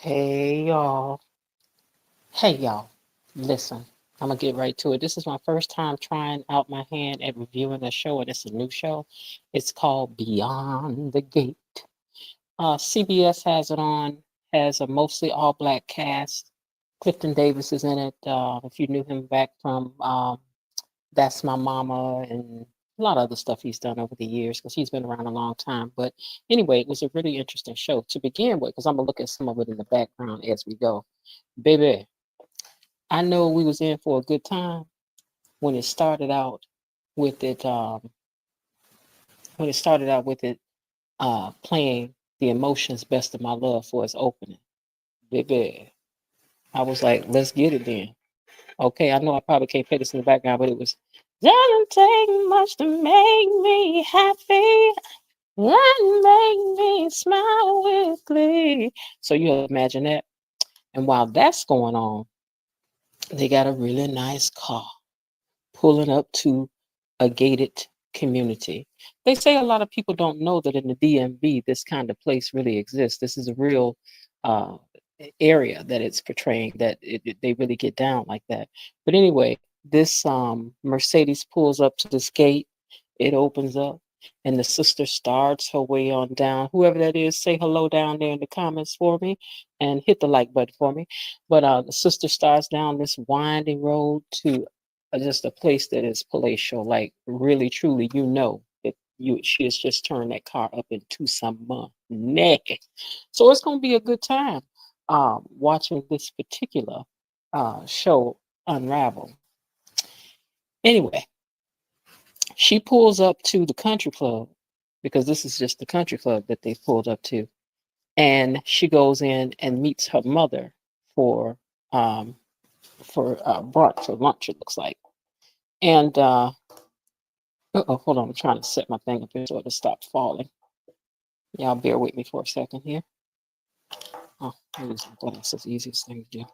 Hey y'all. Hey y'all. Listen, I'm gonna get right to it. This is my first time trying out my hand at reviewing a show, and it's a new show. It's called Beyond the Gate. CBS has it on, has a mostly all black cast. Clifton Davis is in it. If you knew him back from That's My Mama and a lot of other stuff he's done over the years because he's been around a long time. But anyway, it was a really interesting show to begin with because I'm gonna look at some of it in the background as we go. Baby, I know we was in for a good time when it started out with it. When it started out with it playing the emotions best of my love for its opening. Baby, I was like, let's get it then. Okay, I know I probably can't play this in the background, but it was doesn't take much to make me happy and make me smile with glee. So you imagine that. And while that's going on, they got a really nice car pulling up to a gated community. They say a lot of people don't know that in the DMV, this kind of place really exists. This is a real uh, area that it's portraying, that they really get down like that. But anyway, this Mercedes pulls up to this gate, it opens up, and the sister starts her way on down. Whoever that is, say hello down there in the comments for me and hit the like button for me. But the sister starts down this winding road to just a place that is palatial, like really truly, that she has just turned that car up into some money. So it's gonna be a good time watching this particular show unravel. Anyway, she pulls up to the country club because this is just the country club that they pulled up to, and she goes in and meets her mother for um, brunch or lunch. It looks like, and oh, hold on. I'm trying to set my thing up here so it stops falling. Y'all bear with me for a second here. Oh, I use my glasses. Easiest thing to do.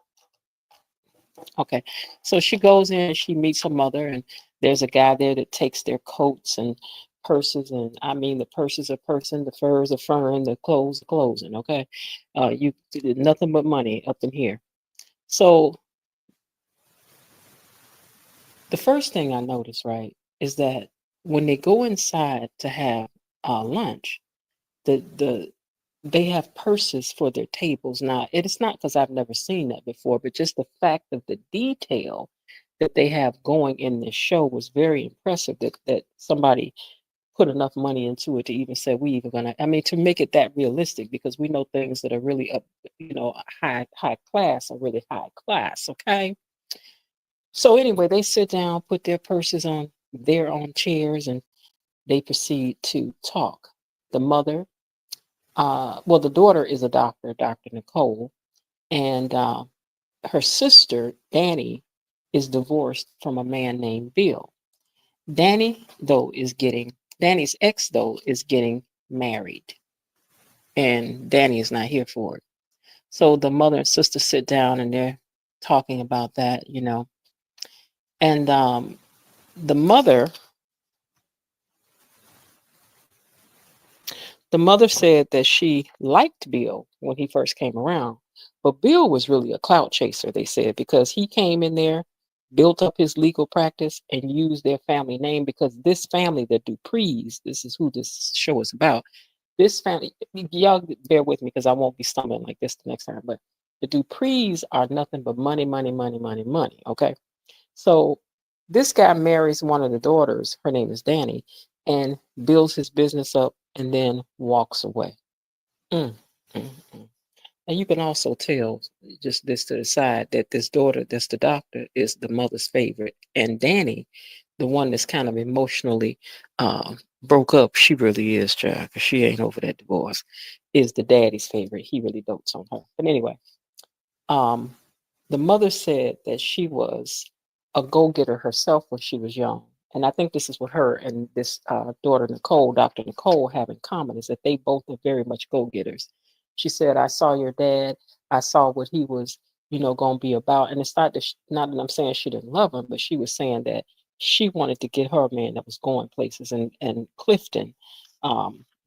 Okay. So she goes in and she meets her mother, and there's a guy there that takes their coats and purses. And I mean, the purses are pursing, the furs are furring, the clothes are closing. Okay. You nothing but money up in here. So the first thing I noticed, right, is that when they go inside to have lunch, the they have purses for their tables. Now, it is not because I've never seen that before, but just the fact of the detail that they have going in this show was very impressive. That somebody put enough money into it to even say we even gonna. I mean, to make it that realistic, because we know things that are really up, high class are really high class. Okay, so anyway, they sit down, put their purses on their own chairs, and they proceed to talk. The mother well, the daughter is a doctor, Dr. Nicole, and her sister, Danny, is divorced from a man named Bill. Danny, though, is getting, Danny's ex, though, is getting married, and Danny is not here for it. So the mother and sister sit down and they're talking about that. And the mother, the mother said that she liked Bill when he first came around, but Bill was really a clout chaser, they said, because he came in there, built up his legal practice, and used their family name because this family, the Duprees, this is who this show is about. This family, y'all bear with me because I won't be stumbling like this the next time, but the Duprees are nothing but money, money, money, money, money. Okay. So this guy marries one of the daughters, her name is Danny, and builds his business up and then walks away. Mm, mm, mm. And you can also tell, just this to the side, that this daughter, that's the doctor, is the mother's favorite. And Danny, the one that's kind of emotionally broke up, she really is, child, because she ain't over that divorce, is the daddy's favorite. He really dotes on her. But anyway, um, the mother said that she was a go-getter herself when she was young. And I think this is what her and this daughter, Nicole, Dr. Nicole, have in common, is that they both are very much go-getters. She said, I saw your dad. I saw what he was, going to be about. And it's not that, not that I'm saying she didn't love him, but she was saying that she wanted to get her a man that was going places. And Clifton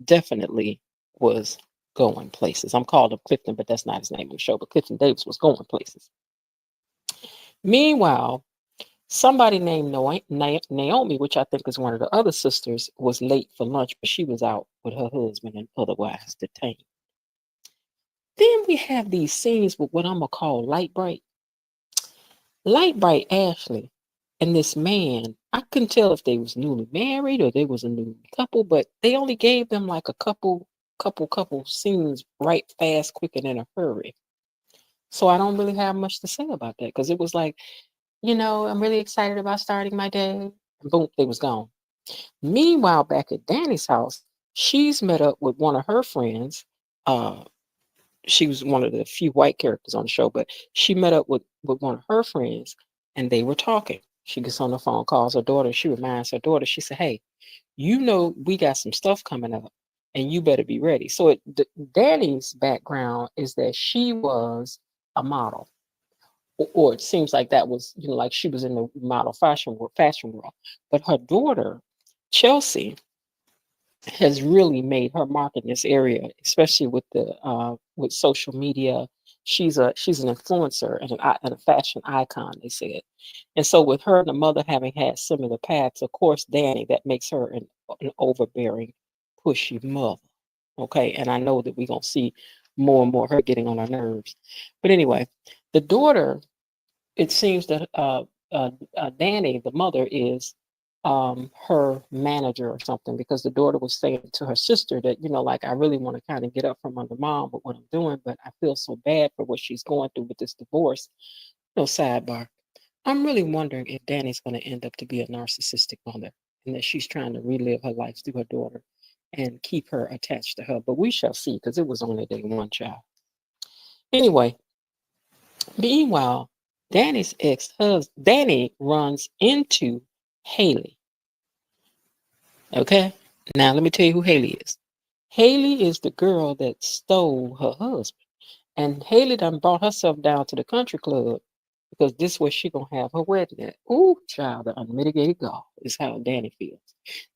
definitely was. going places. I'm calling him Clifton, but that's not his name on the show. But Clifton Davis was going places. Meanwhile, somebody named Naomi, which I think is one of the other sisters, was late for lunch, but she was out with her husband and otherwise detained. Then we have these scenes with what I'm gonna call Light Bright. Light Bright Ashley and this man, I couldn't tell if they was newly married or they was a new couple, but they only gave them like a couple scenes right fast, quick, and in a hurry. So I don't really have much to say about that because it was like, I'm really excited about starting my day. And boom, they was gone. Meanwhile, back at Danny's house, she's met up with one of her friends. Uh, she was one of the few white characters on the show, but she met up with one of her friends and they were talking. She gets on the phone, calls her daughter. She reminds her daughter, she said, "Hey, we got some stuff coming up and you better be ready." So Danny's background is that she was a model, or it seems like that was, like she was in the model fashion world. But her daughter, Chelsea, has really made her mark in this area, especially with social media. She's an influencer and a fashion icon, they said. And so with her and the mother having had similar paths, of course, Danny, that makes her an overbearing, pushy mother. Okay, and I know that we're gonna see more and more her getting on her nerves. But anyway, the daughter, it seems that Danny, the mother, is her manager or something, because the daughter was saying to her sister that, like, I really want to kind of get up from under mom with what I'm doing, but I feel so bad for what she's going through with this divorce. No, sidebar. I'm really wondering if Danny's going to end up to be a narcissistic mother and that she's trying to relive her life through her daughter and keep her attached to her. But we shall see, because it was only day one, child. Anyway, meanwhile, Danny's ex-husband, Danny runs into Haley. Okay? Now let me tell you who Haley is. Haley is the girl that stole her husband. And Haley done brought herself down to the country club because this is where she gonna have her wedding at. Ooh, child, the unmitigated gall is how Danny feels.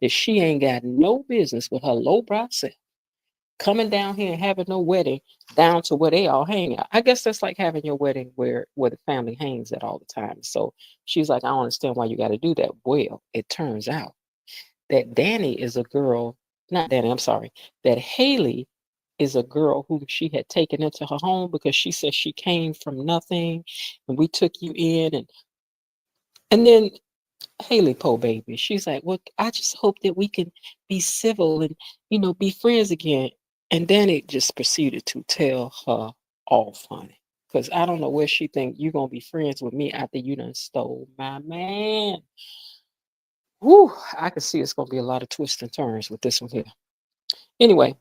That she ain't got no business with her lowbrow self coming down here and having no wedding down to where they all hang out. I guess that's like having your wedding where the family hangs at all the time. So she's like, I don't understand why you got to do that. Well, it turns out that Danny is a girl, not Danny, I'm sorry, that Haley is a girl whom she had taken into her home because she said she came from nothing and we took you in, and then Haley, po baby, she's like, well, I just hope that we can be civil and, be friends again. And then it just proceeded to tell her off, honey. Because I don't know where she think you're gonna be friends with me after you done stole my man. Whew, I can see it's gonna be a lot of twists and turns with this one here. Anyway,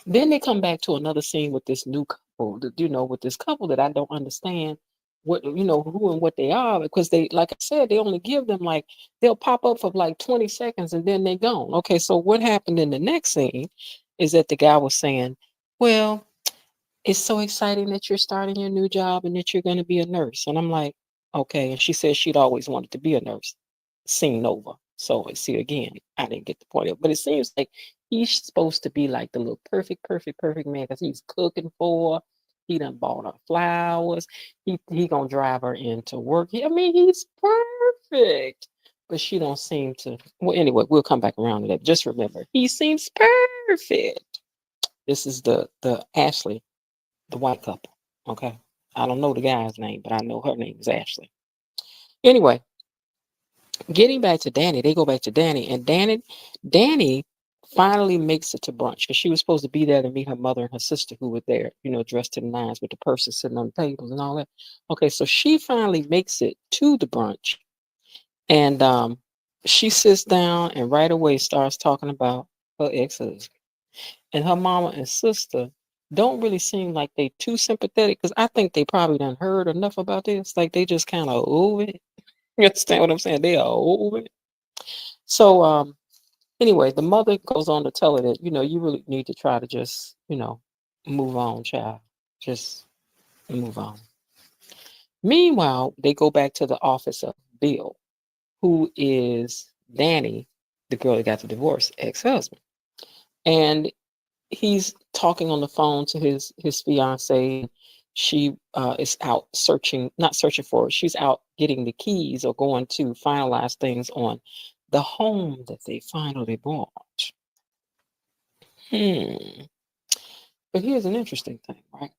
then they come back to another scene with this new couple, with this couple that I don't understand who and what they are, because they, like I said, they only give them like, they'll pop up for like 20 seconds and then they gone. Okay, so what happened in the next scene is that the guy was saying, well, it's so exciting that you're starting your new job and that you're going to be a nurse. And I'm like, okay. And she said she'd always wanted to be a nurse. Scene over. So see, again, I didn't get the point of it. But it seems like he's supposed to be like the little perfect man, because he's cooking for her. He done bought her flowers. He gonna drive her into work. I mean, he's perfect. But she don't seem to. Well, anyway, we'll come back around to that. Just remember, he seems perfect. This is the Ashley, the white couple. Okay. I don't know the guy's name, but I know her name is Ashley. Anyway, getting back to Danny, they go back to Danny, and Danny finally makes it to brunch because she was supposed to be there to meet her mother and her sister who were there, dressed to the nines with the purses sitting on the tables and all that. Okay, so she finally makes it to the brunch, and she sits down and right away starts talking about her ex-husband. And her mama and sister don't really seem like they too sympathetic, because I think they probably done heard enough about this. Like they just kind of over it. You understand what I'm saying? They are over it. So anyway, the mother goes on to tell her that, you really need to try to just, move on, child. Just move on. Meanwhile, they go back to the office of Bill, who is Danny, the girl that got the divorce, ex-husband. And he's talking on the phone to his fiance. She is out searching, not searching for it. She's out getting the keys or going to finalize things on the home that they finally bought. Hmm. But here's an interesting thing, right?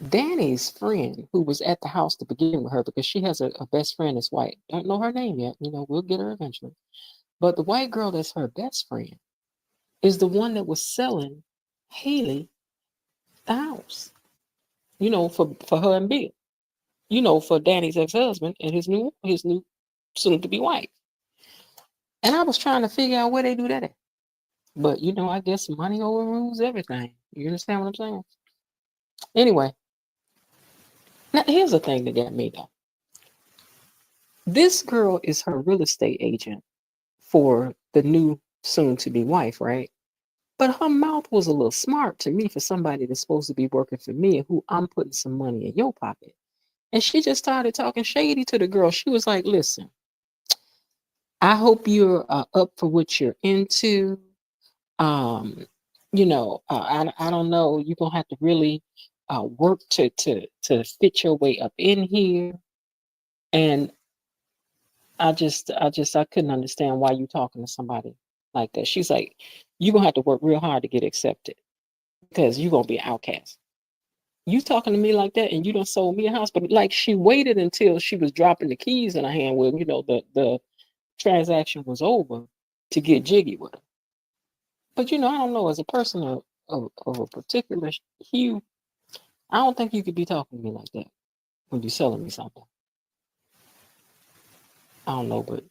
Danny's friend, who was at the house to begin with her, because she has a best friend that's white. Don't know her name yet. We'll get her eventually. But the white girl that's her best friend is the one that was selling Haley the house. For her and Bill. For Danny's ex-husband and his new soon-to-be wife. And I was trying to figure out where they do that at. But I guess money overrules everything. You understand what I'm saying? Anyway, now here's the thing that got me though. This girl is her real estate agent for the new soon-to-be wife, right? But her mouth was a little smart to me for somebody that's supposed to be working for me and who I'm putting some money in your pocket. And she just started talking shady to the girl. She was like, listen, I hope you're up for what you're into. I don't know. You're gonna have to really work to fit your way up in here. And I couldn't understand why you talking to somebody like that. She's like, you're gonna have to work real hard to get accepted because you're gonna be an outcast. You talking to me like that, and you done sold me a house, but like she waited until she was dropping the keys in her hand when the transaction was over to get jiggy with her. But I don't know, as a person of a particular hue, I don't think you could be talking to me like that when you're selling me something. I don't know, but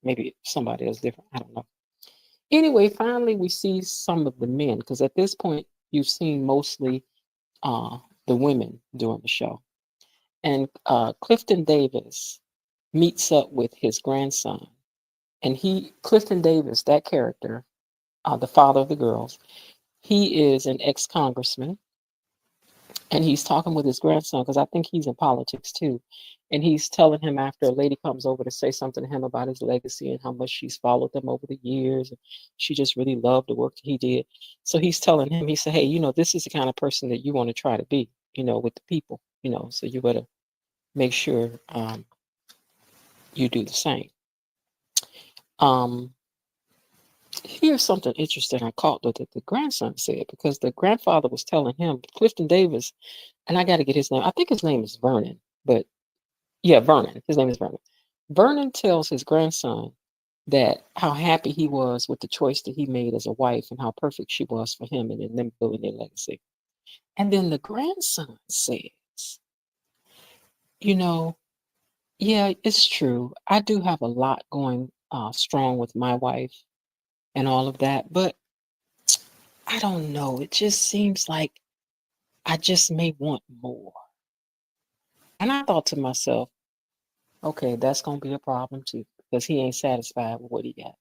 maybe somebody else different. I don't know. Anyway, finally we see some of the men, because at this point you've seen mostly uh the women during the show. And Clifton Davis meets up with his grandson. And Clifton Davis, that character, the father of the girls, he is an ex-congressman, and he's talking with his grandson because I think he's in politics too. And he's telling him, after a lady comes over to say something to him about his legacy and how much she's followed them over the years, and she just really loved the work that he did. So he's telling him, he said, hey, this is the kind of person that you want to try to be, with the people, so you better make sure you do the same. Um, Here's something interesting I caught that the grandson said, because the grandfather was telling him, Clifton Davis, and I got to get his name. I think his name is Vernon, but yeah, Vernon. His name is Vernon. Vernon tells his grandson that how happy he was with the choice that he made as a wife and how perfect she was for him and in them building their legacy. And then the grandson says, you know, yeah, it's true. I do have a lot going strong with my wife and all of that, but I don't know. It just seems like I just may want more. And I thought to myself, okay, that's going to be a problem too, because he ain't satisfied with what he got.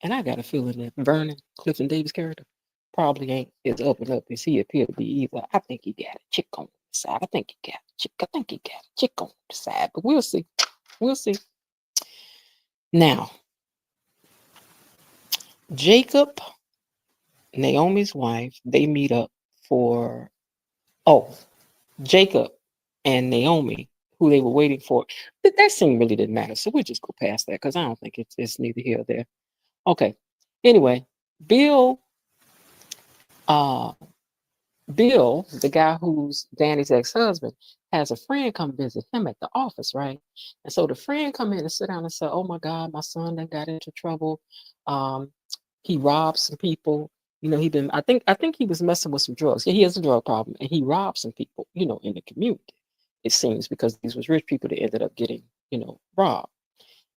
And I got a feeling that Vernon, Clifton Davis' character, probably ain't as up and up as he appeared to be either. I think he got a chick on the side. I think he got a chick. I think he got a chick on the side. But we'll see. We'll see. Now, Jacob, Naomi's wife, they meet up for, oh, Jacob and Naomi, who they were waiting for. That scene really didn't matter. So we'll just go past that because I don't think it's neither here or there. Okay. Anyway, Bill, uh, Bill, the guy who's Danny's ex-husband, has a friend come visit him at the office, right? And so the friend come in and sit down and say, "Oh my God, my son that got into trouble. Um, he robbed some people. I think he was messing with some drugs. Yeah, he has a drug problem, and he robbed some people, in the community. It seems because these was rich people that ended up getting, robbed.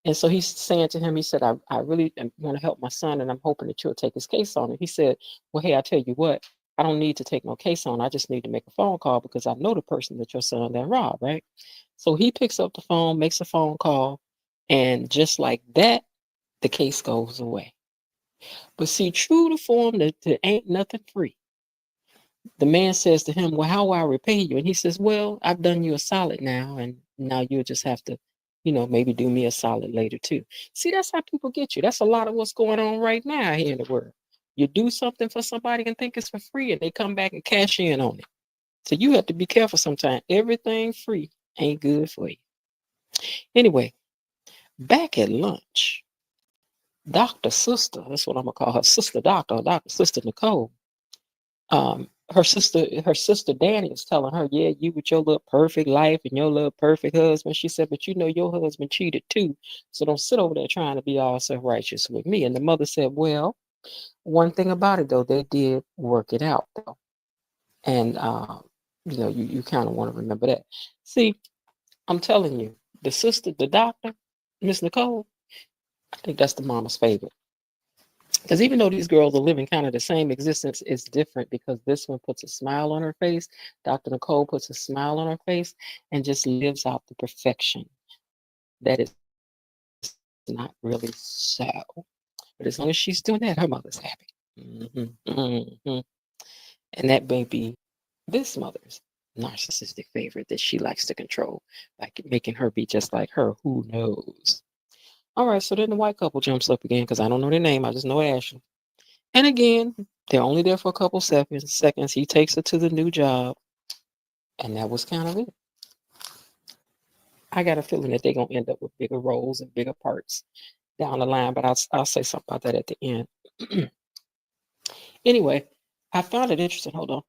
And so he's saying to him, he said, I really want to help my son, and I'm hoping that you'll take his case on it. He said, well, hey, I tell you what, I don't need to take no case on. I just need to make a phone call because I know the person that your son that robbed, right? So he picks up the phone, makes a phone call, and just like that, the case goes away. But see, true to form, that ain't nothing free. The man says to him, well, how will I repay you? And he says, well, I've done you a solid now, and now you'll just have to maybe do me a solid later too. See, that's how people get you. That's a lot of what's going on right now here in the world. You do something for somebody and think it's for free, and they come back and cash in on it. So you have to be careful sometimes. Everything free ain't good for you. Anyway, back at lunch, Dr. Sister, that's what I'm gonna call her, Sister Doctor, or Dr. Sister Nicole. Her sister Danny is telling her, yeah, you with your little perfect life and your little perfect husband. She said, but your husband cheated too. So don't sit over there trying to be all self-righteous with me. And the mother said, well, one thing about it though, they did work it out though. And you kind of want to remember that. See, I'm telling you, the doctor, Miss Nicole, I think that's the mama's favorite. Because even though these girls are living kind of the same existence, it's different because this one puts a smile on her face. Dr. Nicole puts a smile on her face and just lives out the perfection that is not really so. But as long as she's doing that, her mother's happy. And that may be this mother's narcissistic favorite that she likes to control, like making her be just like her. Who knows? All right, so then the white couple jumps up again because I don't know their name. I just know Ashley. And again, they're only there for a couple seconds. He takes her to the new job, and that was kind of it. I got a feeling that they're gonna end up with bigger roles and bigger parts down the line, but I'll say something about that at the end. Anyway, I found it interesting. Hold on.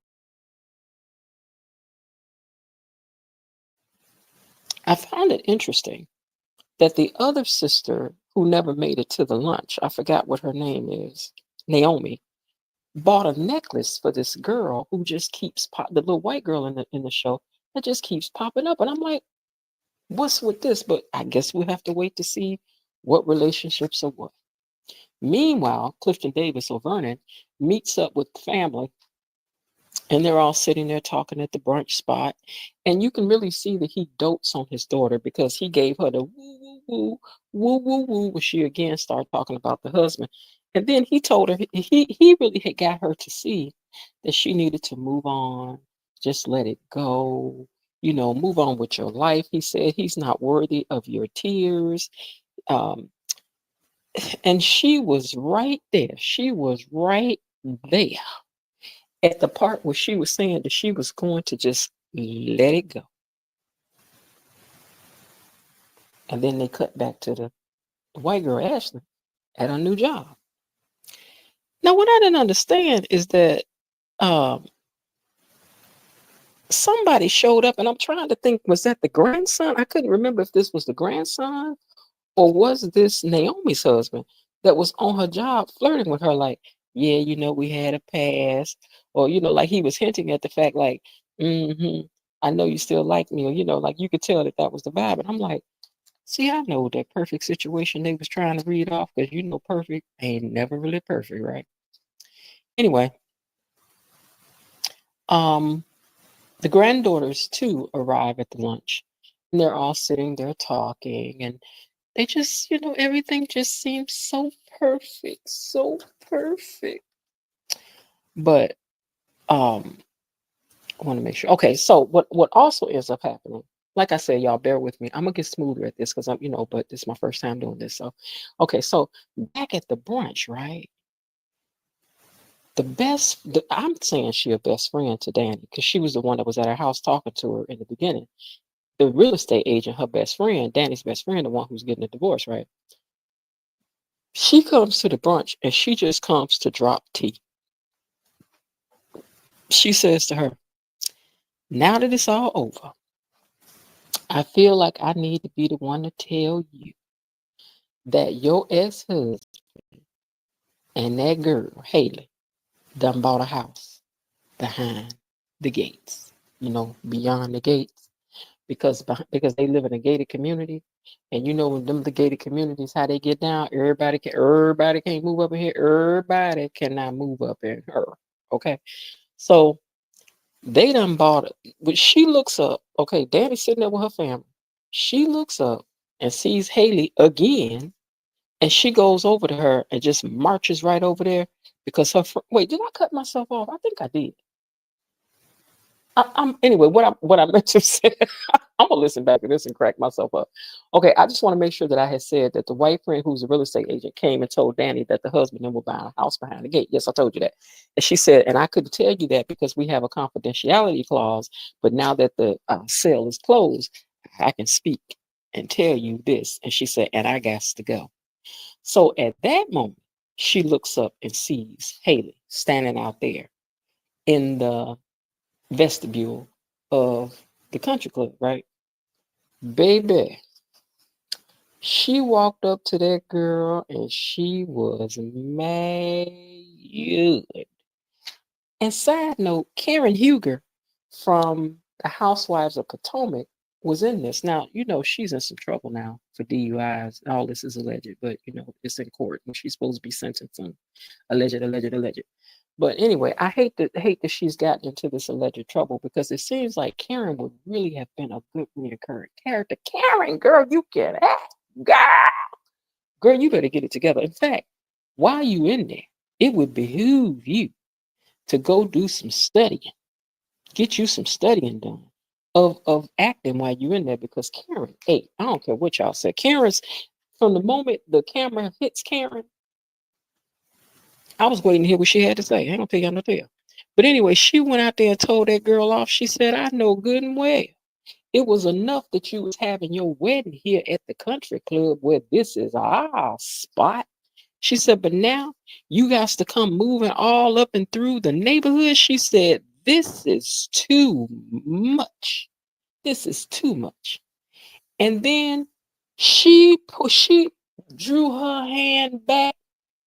I found it interesting that the other sister who never made it to the lunch, I forgot what her name is, Naomi, bought a necklace for this girl who just keeps the little white girl in the show that just keeps popping up. And I'm like, what's with this? But I guess we'll have to wait to see what relationships are what. Meanwhile, Clifton Davis or Vernon meets up with the family, and they're all sitting there talking at the brunch spot. And you can really see that he dotes on his daughter because he gave her the woo, woo, woo, woo, woo, when she again started talking about the husband. And then he told her, he really had got her to see that she needed to move on, just let it go, move on with your life. He said he's not worthy of your tears. And she was right there. She was right there at the part where she was saying that she was going to just let it go. And then they cut back to the white girl, Ashley, at her new job. Now, what I didn't understand is that somebody showed up, and I'm trying to think, was that the grandson? I couldn't remember if this was the grandson or was this Naomi's husband that was on her job flirting with her, like, yeah, we had a past, or, like he was hinting at the fact, like, I know you still like me, or, like you could tell that was the vibe. And I'm like, see, I know that perfect situation they was trying to read off because perfect ain't never really perfect, right? Anyway, the granddaughters too arrive at the lunch, and they're all sitting there talking, and they just, everything just seems so perfect, so perfect. But I want to make sure. Okay, so what also ends up happening, like I said, y'all bear with me. I'm gonna get smoother at this because I'm, but this is my first time doing this. So, okay, so back at the brunch, right? I'm saying she a best friend to Danny because she was the one that was at her house talking to her in the beginning. The real estate agent, her best friend, Danny's best friend, the one who's getting a divorce, right? She comes to the brunch and she just comes to drop tea. She says to her, now that it's all over, I feel like I need to be the one to tell you that your ex-husband and that girl, Haley, done bought a house behind the gates, beyond the gates, because they live in a gated community. And when the gated communities, how they get down, everybody can't move up in here. Everybody cannot move up in her. Okay. So they done bought it. But she looks up. Okay, Danny's sitting there with her family. She looks up and sees Haley again, and she goes over to her and just marches right over there because wait, did I cut myself off? I think I did. I'm anyway. What I meant to say. I'm gonna listen back to this and crack myself up. Okay, I just want to make sure that I had said that the white friend who's a real estate agent came and told Danny that the husband and were buying a house behind the gate. Yes, I told you that. And she said, and I couldn't tell you that because we have a confidentiality clause. But now that the sale is closed, I can speak and tell you this. And she said, and I got to go. So at that moment, she looks up and sees Haley standing out there in the vestibule of the country club, right? Baby, she walked up to that girl and she was mad. And side note, Karen Huger from the Housewives of Potomac was in this. Now, she's in some trouble now for DUIs. All this is alleged, but it's in court and she's supposed to be sentenced on alleged. But anyway, I hate that she's gotten into this alleged trouble because it seems like Karen would really have been a good recurring character. Karen, girl, you can act. Girl, you better get it together. In fact, while you in there, it would behoove you to go do some studying. Get you some studying done of acting while you're in there because Karen, hey, I don't care what y'all say. Karen's from the moment the camera hits Karen, I was waiting to hear what she had to say. I ain't gonna tell y'all no tale. But anyway, she went out there and told that girl off. She said, I know good and well. It was enough that you was having your wedding here at the country club where this is our spot. She said, but now you got to come moving all up and through the neighborhood. She said, this is too much. This is too much. And then she drew her hand back,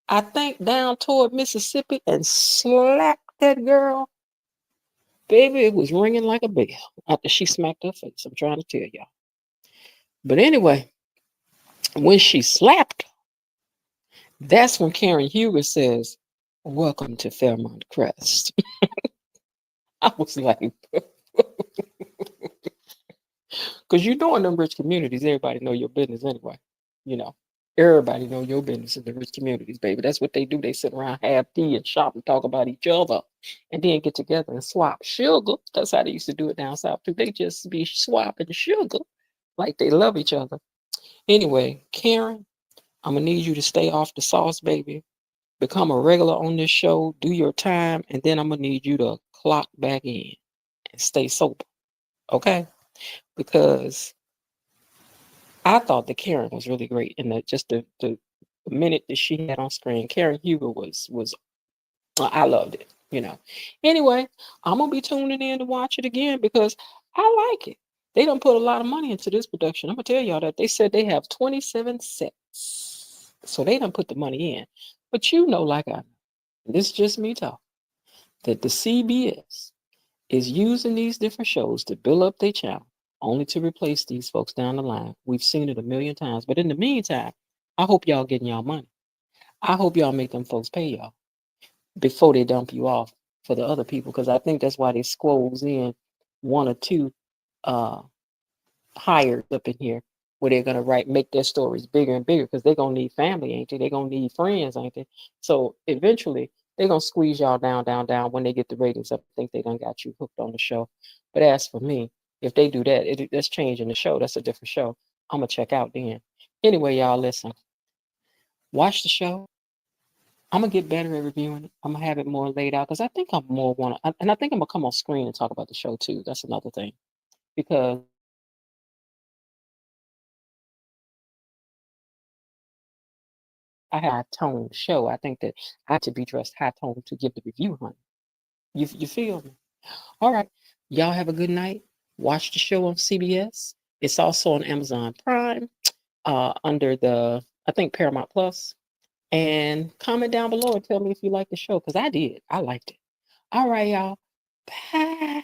I think down toward Mississippi, and slapped that girl. Baby, it was ringing like a bell after she smacked her face. I'm trying to tell y'all. But anyway, when she slapped her, that's when Karen Huger says, welcome to Fairmont Crest. I was like, because in them rich communities, everybody know your business anyway. Everybody know your business in the rich communities, baby. That's what they do. They sit around, have tea and shop and talk about each other and then get together and swap sugar. That's how they used to do it down south too. They just be swapping sugar like they love each other. Anyway, Karen, I'm going to need you to stay off the sauce, baby. Become a regular on this show, do your time, and then I'm going to need you to clock back in and stay sober. Okay? Because I thought that Karen was really great, and that just the minute that she had on screen, Karen Huger was I loved it. Anyway, I'm gonna be tuning in to watch it again because I like it. They don't put a lot of money into this production. I'm gonna tell y'all that they said they have 27 sets, so they don't put the money in. But like this is just me talking, that the CBS is using these different shows to build up their channel only to replace these folks down the line. We've seen it a million times. But in the meantime, I hope y'all getting y'all money. I hope y'all make them folks pay y'all before they dump you off for the other people. Because I think that's why they squoze in one or two hires up in here where they're going to make their stories bigger and bigger because they're going to need family, ain't they? They're going to need friends, ain't they? So eventually they're going to squeeze y'all down when they get the ratings up. I think they done got you hooked on the show. But as for me, if they do that, that's changing the show. That's a different show. I'm going to check out then. Anyway, y'all, listen. Watch the show. I'm going to get better at reviewing it. I'm going to have it more laid out because I think I'm more and I think I'm going to come on screen and talk about the show too. That's another thing. Because I have a high tone show. I think that I have to be dressed high tone to give the review, honey. You feel me? All right. Y'all have a good night. Watch the show on CBS. It's also on Amazon Prime, under I think Paramount Plus. And comment down below and tell me if you like the show, because I did. I liked it. All right, y'all. Bye.